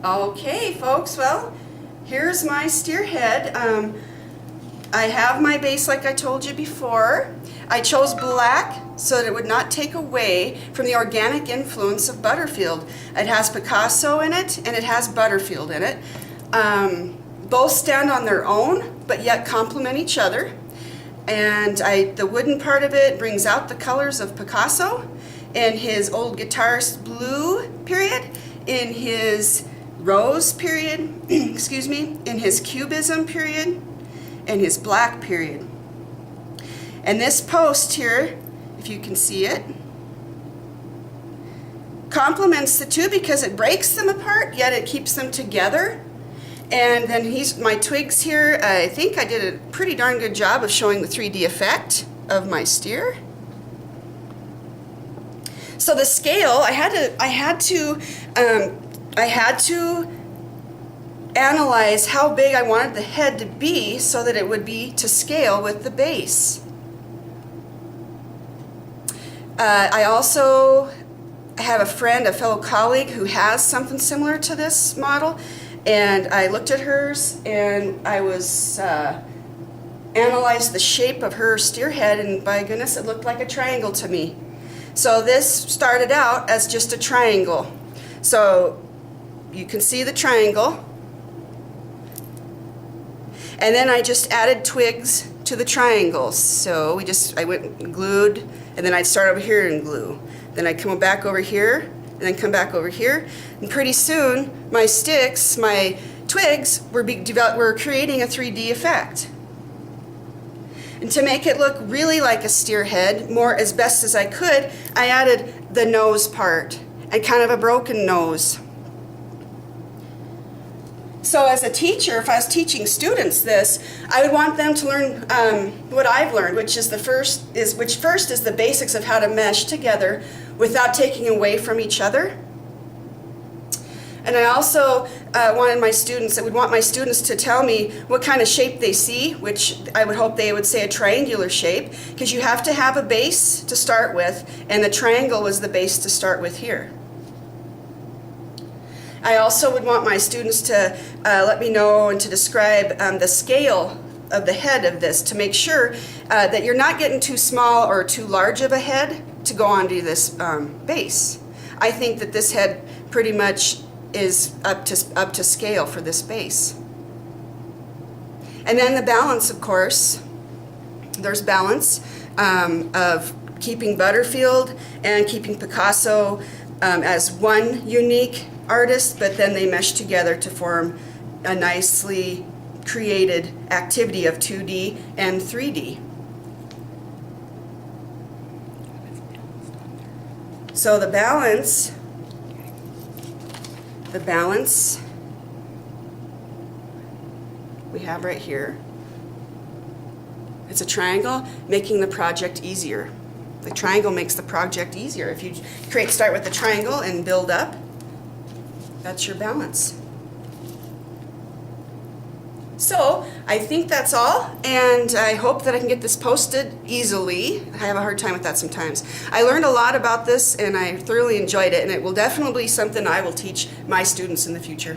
Okay, folks, well, here's my steer head. I have my base like I told you before. I chose black so that it would not take away from the organic influence of Butterfield. It has Picasso in it and it has Butterfield in it. Both stand on their own but yet complement each other. And the wooden part of it brings out the colors of Picasso in his old guitarist blue period, in his rose period, excuse me, in his cubism period, and his black period. And this post here, if you can see it, complements the two because it breaks them apart, yet it keeps them together. And then my twigs here, I think I did a pretty darn good job of showing the 3D effect of my steer. So the scale, I had to analyze how big I wanted the head to be so that it would be to scale with the base. I also have a friend, a fellow colleague, who has something similar to this model, and I looked at hers and I was analyzed the shape of her steer head, and by goodness, it looked like a triangle to me. So this started out as just a triangle. So you can see the triangle. And then I just added twigs to the triangles. So I went and glued, and then I'd start over here and glue. Then I'd come back over here, and then come back over here. And pretty soon, my sticks, my twigs, were creating a 3D effect. And to make it look really like a steer head, as best as I could, I added the nose part and kind of a broken nose. So as a teacher, if I was teaching students this, I would want them to learn what I've learned, which first is the basics of how to mesh together without taking away from each other. And I also would want my students to tell me what kind of shape they see, which I would hope they would say a triangular shape, because you have to have a base to start with, and the triangle was the base to start with here. I also would want my students to let me know and to describe the scale of the head of this, to make sure that you're not getting too small or too large of a head to go onto this base. I think that this head pretty much is up to scale for this base. And then the balance, of course, there's balance of keeping Butterfield and keeping Picasso as one unique artist, but then they mesh together to form a nicely created activity of 2D and 3D. So the balance we have right here, it's a triangle making the project easier. The triangle makes the project easier. If you start with the triangle and build up, that's your balance. So I think that's all, and I hope that I can get this posted easily. I have a hard time with that sometimes. I learned a lot about this, and I thoroughly enjoyed it, and it will definitely be something I will teach my students in the future.